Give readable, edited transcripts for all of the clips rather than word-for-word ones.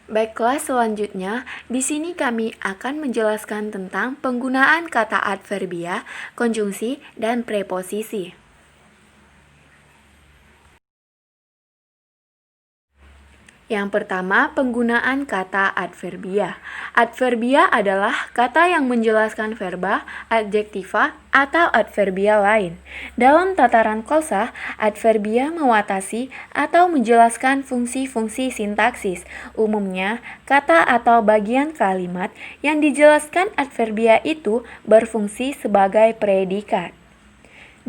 Baiklah, selanjutnya di sini kami akan menjelaskan tentang penggunaan kata adverbia, konjungsi, dan preposisi. Yang pertama, penggunaan kata adverbia. Adverbia adalah kata yang menjelaskan verba, adjektiva, atau adverbia lain. Dalam tataran klausa, adverbia mewatasi atau menjelaskan fungsi-fungsi sintaksis. Umumnya, kata atau bagian kalimat yang dijelaskan adverbia itu berfungsi sebagai predikat.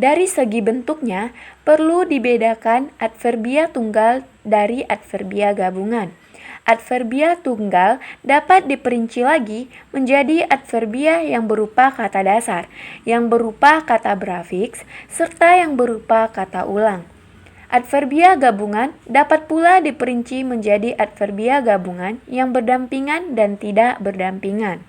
Dari segi bentuknya, perlu dibedakan adverbia tunggal dari adverbia gabungan. Adverbia tunggal dapat diperinci lagi menjadi adverbia yang berupa kata dasar, yang berupa kata prefiks, serta yang berupa kata ulang. Adverbia gabungan dapat pula diperinci menjadi adverbia gabungan yang berdampingan dan tidak berdampingan.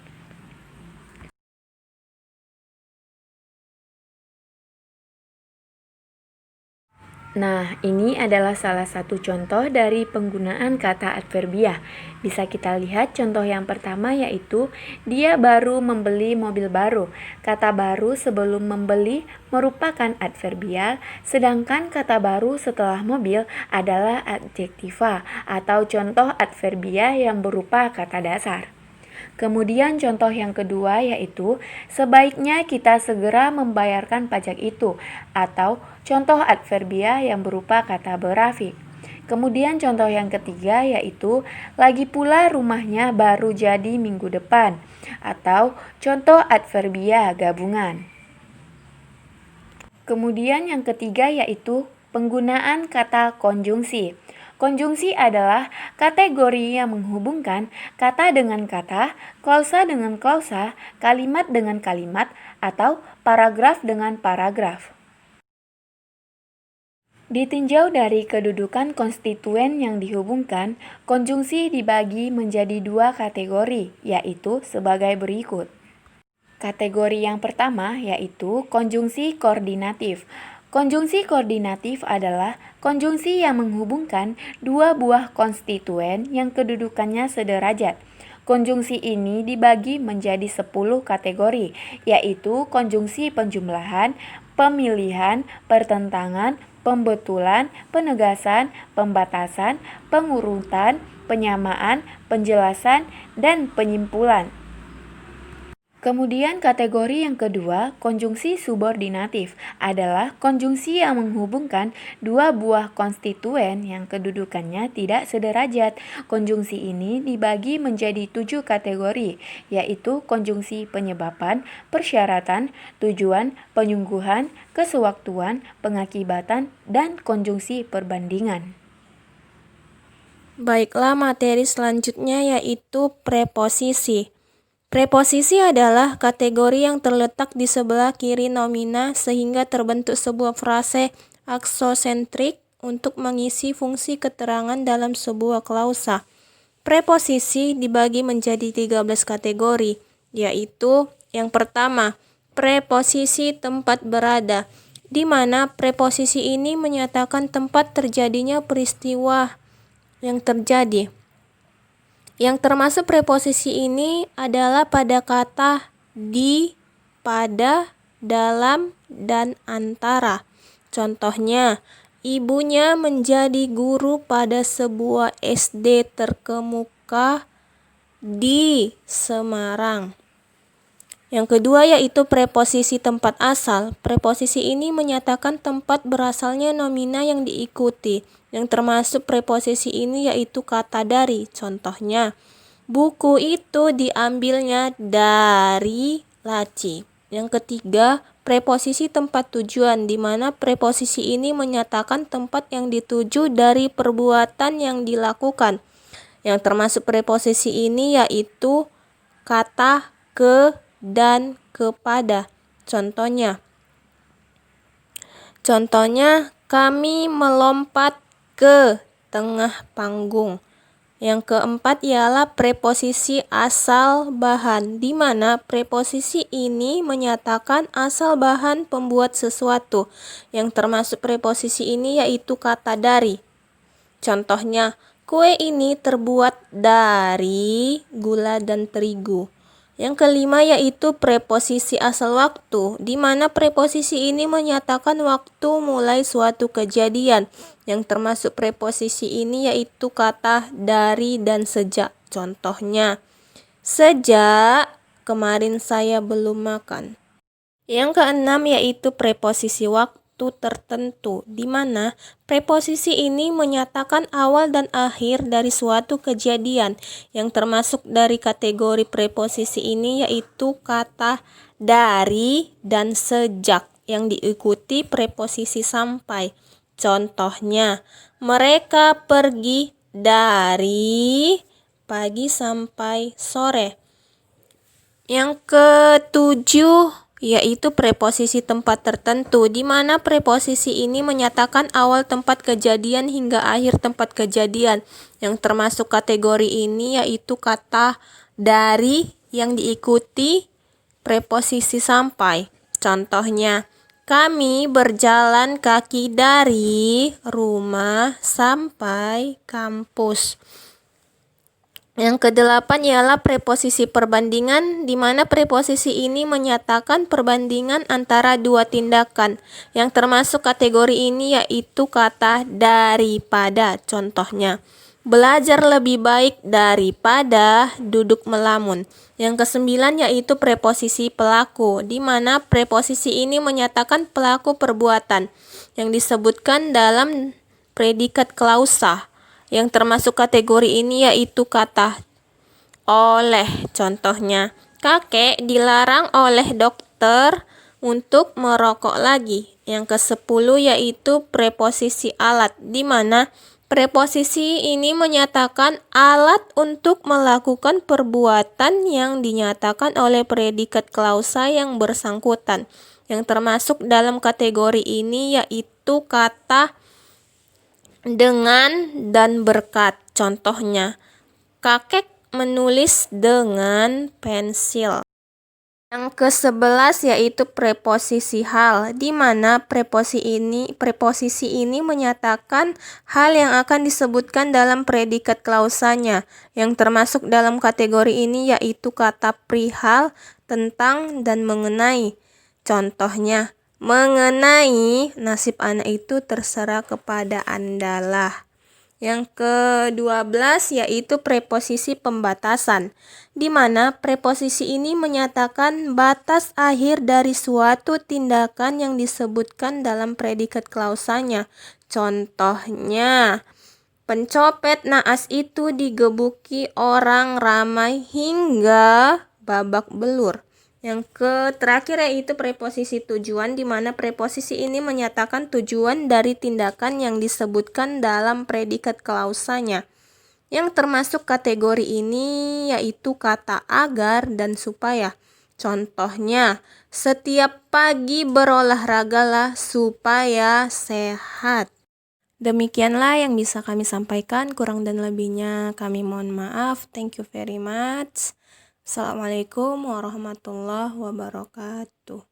Nah, ini adalah salah satu contoh dari penggunaan kata adverbia. Bisa kita lihat contoh yang pertama yaitu dia baru membeli mobil baru. Kata baru sebelum membeli merupakan adverbial, sedangkan kata baru setelah mobil adalah adjektiva atau contoh adverbia yang berupa kata dasar. Kemudian contoh yang kedua yaitu sebaiknya kita segera membayarkan pajak itu, atau contoh adverbia yang berupa kata berafik. Kemudian contoh yang ketiga yaitu lagi pula rumahnya baru jadi minggu depan, atau contoh adverbia gabungan. Kemudian yang ketiga yaitu penggunaan kata konjungsi. Konjungsi adalah kategori yang menghubungkan kata dengan kata, klausa dengan klausa, kalimat dengan kalimat, atau paragraf dengan paragraf. Ditinjau dari kedudukan konstituen yang dihubungkan, konjungsi dibagi menjadi dua kategori, yaitu sebagai berikut. Kategori yang pertama yaitu konjungsi koordinatif. Konjungsi koordinatif adalah konjungsi yang menghubungkan dua buah konstituen yang kedudukannya sederajat. Konjungsi ini dibagi menjadi 10 kategori, yaitu konjungsi penjumlahan, pemilihan, pertentangan, pembetulan, penegasan, pembatasan, pengurutan, penyamaan, penjelasan, dan penyimpulan. Kemudian kategori yang kedua, konjungsi subordinatif, adalah konjungsi yang menghubungkan dua buah konstituen yang kedudukannya tidak sederajat. Konjungsi ini dibagi menjadi 7 kategori, yaitu konjungsi penyebaban, persyaratan, tujuan, penyungguhan, kesewaktuan, pengakibatan, dan konjungsi perbandingan. Baiklah, materi selanjutnya yaitu preposisi. Preposisi adalah kategori yang terletak di sebelah kiri nomina sehingga terbentuk sebuah frase aksosentrik untuk mengisi fungsi keterangan dalam sebuah klausa. Preposisi dibagi menjadi 13 kategori, yaitu yang pertama, preposisi tempat berada, di mana preposisi ini menyatakan tempat terjadinya peristiwa yang terjadi. Yang termasuk preposisi ini adalah pada kata di, pada, dalam, dan antara. Contohnya, ibunya menjadi guru pada sebuah SD terkemuka di Semarang. Yang kedua yaitu preposisi tempat asal. Preposisi ini menyatakan tempat berasalnya nomina yang diikuti. Yang termasuk preposisi ini yaitu kata dari. Contohnya, buku itu diambilnya dari laci. Yang ketiga, preposisi tempat tujuan, di mana preposisi ini menyatakan tempat yang dituju dari perbuatan yang dilakukan. Yang termasuk preposisi ini yaitu kata ke dan kepada. Contohnya, kami melompat ke tengah panggung. Yang keempat ialah preposisi asal bahan, di mana preposisi ini menyatakan asal bahan pembuat sesuatu. Yang termasuk preposisi ini yaitu kata dari. Contohnya, Kue ini terbuat dari gula dan terigu. Yang kelima yaitu preposisi asal waktu, di mana preposisi ini menyatakan waktu mulai suatu kejadian. Yang termasuk preposisi ini yaitu kata dari dan sejak. Contohnya, sejak kemarin saya belum makan. Yang keenam yaitu preposisi waktu tertentu, di mana preposisi ini menyatakan awal dan akhir dari suatu kejadian. Yang termasuk dari kategori preposisi ini yaitu kata dari dan sejak yang diikuti preposisi sampai. Contohnya, mereka pergi dari pagi sampai sore. Yang ketujuh yaitu preposisi tempat tertentu, di mana preposisi ini menyatakan awal tempat kejadian hingga akhir tempat kejadian. Yang termasuk kategori ini yaitu kata dari yang diikuti preposisi sampai. Contohnya, kami berjalan kaki dari rumah sampai kampus. Yang kedelapan ialah preposisi perbandingan, di mana preposisi ini menyatakan perbandingan antara dua tindakan. Yang termasuk kategori ini yaitu kata daripada. Contohnya, belajar lebih baik daripada duduk melamun. Yang kesembilan yaitu preposisi pelaku, di mana preposisi ini menyatakan pelaku perbuatan yang disebutkan dalam predikat klausa. Yang termasuk kategori ini yaitu kata oleh. Contohnya, kakek dilarang oleh dokter untuk merokok lagi. Yang ke-10 yaitu preposisi alat, di mana preposisi ini menyatakan alat untuk melakukan perbuatan yang dinyatakan oleh predikat klausa yang bersangkutan. Yang termasuk dalam kategori ini yaitu kata dengan dan berkat. Contohnya, kakek menulis dengan pensil. Yang ke-11 yaitu preposisi hal, di mana preposisi ini menyatakan hal yang akan disebutkan dalam predikat klausanya. Yang termasuk dalam kategori ini yaitu kata perihal, tentang, dan mengenai. Contohnya, mengenai nasib anak itu terserah kepada Anda lah. Yang ke-12 yaitu preposisi pembatasan, di mana preposisi ini menyatakan batas akhir dari suatu tindakan yang disebutkan dalam predikat klausanya. Contohnya, pencopet naas itu digebuki orang ramai hingga babak belur. Yang terakhir yaitu preposisi tujuan, di mana preposisi ini menyatakan tujuan dari tindakan yang disebutkan dalam predikat klausanya. Yang termasuk kategori ini yaitu kata agar dan supaya. Contohnya, setiap pagi berolahragalah supaya sehat. Demikianlah yang bisa kami sampaikan, kurang dan lebihnya kami mohon maaf. Thank you very much. Assalamualaikum warahmatullahi wabarakatuh.